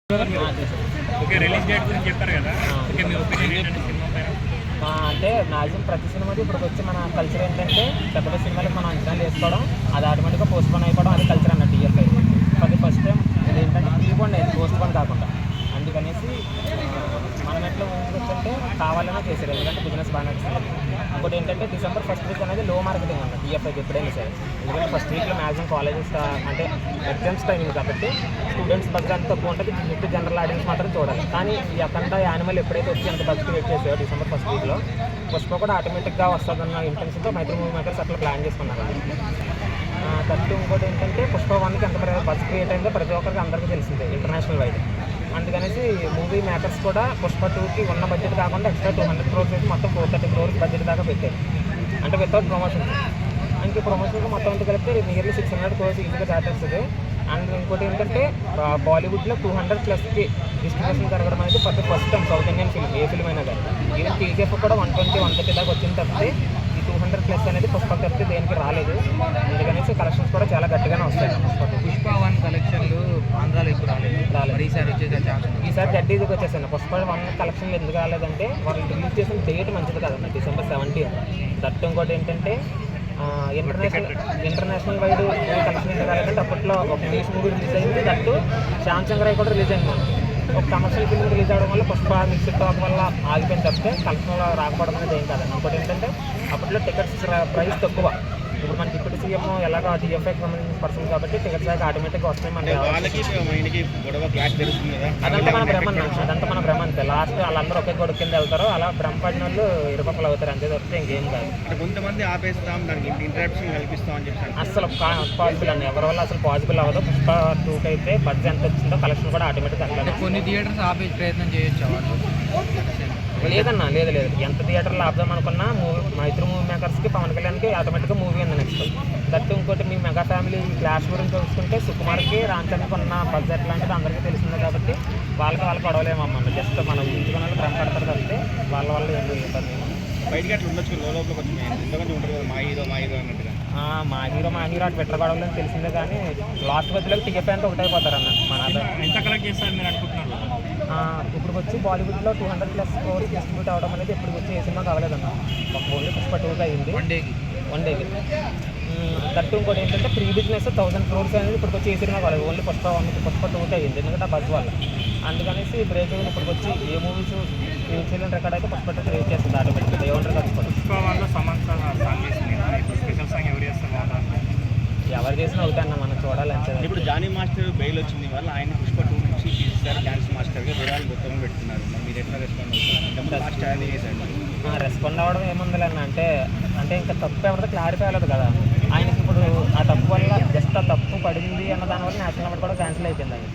Okay. Release date గురించి చెప్పారు కదా! ఓకే. మీ ఒపీనియన్ ఏంటంటే సినిమా పైన? అంటే మ్యాక్సిమం ప్రతి సినిమాకి ఇప్పటికొచ్చి మన కల్చర్ ఏంటంటే పెద్ద పెద్ద సినిమాలకు మనం అంచనాలు వేసుకోవడం, అది ఆటోమేటిక్గా పోస్ట్‌పోన్ అయిపోవడం, అది కల్చర్ అన్నట్టు టీఎఫ్ఐ. అది ఫస్ట్ టైం ఇదేంటంటే ప్రీపోన్ అయింది, పోస్ట్‌పోన్ కాకుండా. అందుకనేసి మనం ఎట్లా ఊహించొచ్చంటే కావాలనే చేశారు, ఎందుకంటే బిజినెస్ బాగా నడుస్తుంది. ఇంకోటి ఏంటంటే డిసెంబర్ ఫస్ట్ వీక్ అనేది లో మార్కెటింగ్ అన్నమాట టీఎఫ్ఐకి ఎప్పుడైనా సరే. ఎందుకంటే ఫస్ట్ వీక్లో మ్యాక్సిమం కాలేజెస్ అంటే ఎగ్జామ్స్ టైమింగ్ కాబట్టి స్టూడెంట్స్ బడ్జెట్ అంత తక్కువ ఉంటుంది, జస్ట్ జనరల్ ఆడియన్స్ మాత్రం చూడాలి. కానీ ఈ అఖండ యానిమల్ ఎప్పుడైతే వచ్చి అంత బడ్జెట్ వెయిట్ చేసాయో డిసెంబర్ ఫస్ట్ వీక్లో, పుష్ప కూడా ఆటోమేటిక్గా వస్తుందన్న ఇంటెన్షన్తో మైత్రి మూవీ మేకర్స్ అట్లా ప్లాన్ చేసుకున్నారు. తట్టు ఇంకోటి ఏంటంటే పుష్ప 1కి ఎంత బజ్ క్రియేట్ అయిందో ప్రతి ఒక్కరికి అందరికీ తెలిసిందే ఇంటర్నేషనల్ వైడ్. అందుకనేసి మూవీ మేకర్స్ కూడా పుష్ప 2కి ఉన్న బడ్జెట్ కాకుండా ఎక్స్ట్రా 200 crores వేసి మొత్తం 430 crores బడ్జెట్ దాకా పెట్టారు, అంటే వితౌట్ ప్రమోషన్స్. ఇంక ప్రమోషన్కి మొత్తం అంతా కలిపితే నియర్లీ 600 crores ఈజీగా దాటేస్తుంది. అండ్ ఇంకోటి ఏంటంటే బాలీవుడ్లో 200+కి డిస్ట్రిబ్యూషన్ జరగడం అనేది first time south Indian film, ఏ ఫిల్మ్ అయినా కానీ. ఈవెన్ టీజీఎఫ్ కూడా 120-130 దాకా వచ్చిన తప్పితే ఈ 200+ అనేది పుష్ప తప్పితే దేనికి రాలేదు. అందుకనేసి కలెక్షన్స్ కూడా చాలా గట్టిగానే వస్తాయి. పుష్ప 1 కలెక్షన్లు ఆంధ్రాలో ఎక్కువ రాలేదు. ఈసారి వచ్చేసరికి ఈసారి జడ్డీకి వచ్చేసాను. పుష్ప 1 కలెక్షన్లు ఎందుకు రాలేదంటే వాళ్ళు రిలీజ్ చేసిన డేట్ మంచిది కదన్న, డిసెంబర్ 17. దట్ ఇంకోటి ఏంటంటే ఇంటర్నేషనల్ వైడ్ కలెక్షన్ ఎందుకు రాలేదంటే అప్పట్లో ఒక ఇంగ్లీష్ మూవీ రిలీజ్ అయింది, దట్టు శ్యామ్ రాయ్ కూడా రిలీజ్ అయింది. మనకి ఒక కమర్షియల్ ఫిల్మ్ రిలీజ్ అవ్వడం వల్ల పుష్ప మిక్స్డ్ టాక్ వల్ల ఆగిపోయిన తప్పితే కలెక్షన్లో రాకపోవడం అనేది ఏం కాదండి. ఇంకోటి ఏంటంటే అప్పట్లో టికెట్స్ ప్రైస్ తక్కువ. ఇప్పుడు మన డిప్యూటీ సీఎం ఎలాగో టీఎఫ్ఐకి సంబంధించిన పర్సన్ కాబట్టి టికెట్స్ దాకా ఆటోమేటిక్గా వస్తాయి. మనకి అదంతా మన భ్రమన్, మన భ్రమ అంతే. లాస్ట్ వాళ్ళందరూ ఒకే గొడుగు కింద వెళ్తారు, అలా భ్రమపడిన వాళ్ళు ఇరుపక్కలు అవుతారు, అంతే తప్పితే ఇంకేం కాదు. కొంతమంది ఆపేస్తాం, దానికి ఇంటరాప్షన్ కల్పిస్తాం అని చెప్పి అసలు పాసిబుల్ అండి, ఎవరి వల్ల అసలు పాసిబుల్ అవ్వదు. పుష్ప 2కి అయితే బడ్జెట్ ఎంత వచ్చిందో కలెక్షన్ కూడా ఆటోమేటిక్గా అట్లా. కొన్ని థియేటర్స్ ఆపే ప్రయత్నం చేయొచ్చు. లేదన్నా, లేదు ఎంత థియేటర్లో ఆపుదాం అనుకున్నా మైత్రి మూవీ మేకర్స్కి, పవన్ కళ్యాణ్కి ఆటోమేటిక్గా మూవీ ఉంది నెక్స్ట్. దట్టు ఇంకోటి మీ మెగా ఫ్యామిలీ క్లాష్ గురించి చూసుకుంటే సుకుమార్కి రామ్ చరణ్కి ఉన్న బడ్జెట్ లాంటిది అందరికీ తెలిసిందే కాబట్టి వాళ్ళకి గొడవలేమమ్మా. జస్ట్ మనం ఊహించుకున్న వాళ్ళు భ్రమ పడతారు కాబట్టి వాళ్ళ ఏం ఇబ్బంది. బయటకి అట్లా ఉండొచ్చు, లోపల కొంచెం ఎంతమంది ఉంటారు కదా, మా హీరో అన్నట్టుగా. మా హీరో అటు పెట్ట గొడవలని తెలిసిందే, కానీ లాస్ట్ మధ్యలో టికెట్ అంతా ఒకటైపోతారన్న. మన ఎంత కలెక్ట్ చేస్తారు మీరు అనుకుంటున్నారు? ఇప్పుడు వచ్చి బాలీవుడ్లో 200+ crores డిస్ట్రిబ్యూట్ అవ్వడం అనేది ఇప్పుడు వచ్చి ఏ సినిమాకి అవ్వలేదన్న. ఒక ఓన్లీ పుష్ప 2కి అయింది, వన్ డేకి. దట్టు ఇంకోటి ఏంటంటే ప్రీ బిజినెస్ 1000 crores అనేది ఇప్పుడు వచ్చి ఏ సినిమా కాలేదు, ఓన్లీ పుష్ప 2కి అయింది, ఎందుకంటే ఆ బజ్ వల్ల. అందుకనేసి బ్రేక్ అయింది. ఇప్పుడు వచ్చి ఏ మూవీస్ చేయలేని రికార్డ్ అయితే పుష్ప 2 క్రియేట్ చేస్తుంది ఆటోమేటిక్గా. ఏమంటారు కదా, పుష్ప 1లో సమంత సాంగ్ చేసింది, ఇప్పుడు స్పెషల్ సాంగ్ ఎవరు చేస్తారు బాగుంటుంది? ఎవరు చేసినా అవుతాయి అన్న, మనం చూడాలి అంతే. ఇప్పుడు జానీ మాస్టర్ బెయిల్ వచ్చింది వల్ల ఆయన పుష్ప 2 నుంచి తీస్తారు డ్యాన్స్ మాస్టర్గా విరాళ్ మొత్తం పెట్టుకున్నారు. మీరు ఎట్లా రెస్పాండ్ అవుతారు? లాస్ట్ అది చేశారు. రెస్పాండ్ అవ్వడం ఏముందిలేన్న, అంటే ఇంకా తప్పు ఎవరితో క్లారిఫై అవ్వలేదు కదా ఆయనకి. ఇప్పుడు ఆ తప్పు వల్ల జస్ట్ ఆ తప్పు పడింది అన్న దానివల్ల నేషనల్ అవార్డు కూడా క్యాన్సిల్ అయిపోయింది ఆయన.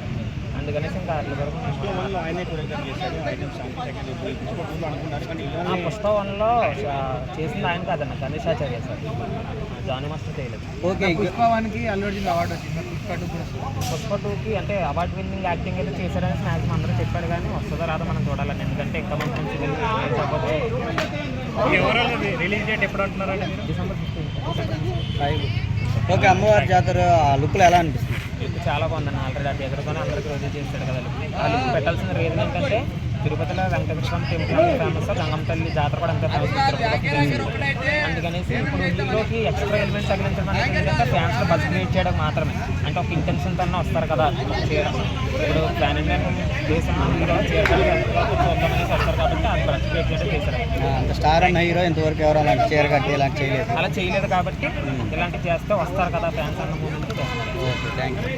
అందుకనేసి ఇంకా అట్లా పుష్ప 1లో చేసింది ఆయన కాదన్న, గణేష్ ఆచార్య సార్, జానీ మాస్టర్ చేయలేదు. ఓకే. పుష్ప 1కి అల్లు అర్జున్ అవార్డు వచ్చింది, పుష్ప 2కి అంటే అవార్డు విన్నింగ్ యాక్టింగ్ అయితే చేశారని మ్యాక్సిమం అందరూ చెప్పారు, కానీ వస్తుందో రాదో మనం చూడాలని. ఎందుకంటే ఇంకా మంచి ఎవరో రిలీజ్ డేట్ ఎప్పుడు అంటున్నారంటే డిసెంబర్ 15. ఓకే. అమ్మవారి జాతర లుక్లో ఎలా అనిపిస్తుంది? లుక్ చాలా బాగుందన్న. ఆల్రెడీ ఆ దగ్గరతోనే అందరికీ రిలీజ్ చేస్తాడు కదా. ఆ లుక్ పెట్టాల్సిన రీజన్ ఏంటంటే తిరుపతిలో వెంకటేశ్వర టెంపుల్ అంత ఫేమస్, గంగమ్మ తల్లి జాతర కూడా అంతే ఫేమస్. అందుకనేసి ఇప్పుడు హీరోకి ఎక్స్ట్రా ఎలిమెంట్స్ తగిలించడం అనేది ఏంటంటే ఫ్యాన్స్లో బజ్ క్రియేట్ చేయడం మాత్రమే. అంటే ఒక ఇంటెన్షన్తో వస్తారు కదా చేయడం. ఇప్పుడు ఫ్యాన్ ఇండియన్ దేశం హీరో చూద్దామనేసి వస్తారు కాబట్టి అది బజ్ క్రియేట్ చేయడం చేశారు. అంత స్టార్ అన్న హీరో ఇంతవరకు ఎవరు అలాంటి చీర కట్టి ఇలాంటి చేయలేదు, అలా చేయలేదు కాబట్టి ఇలాంటివి చేస్తే వస్తారు కదా ఫ్యాన్స్ అన్న మూమెంట్ చేస్తారు. Okay, thank you.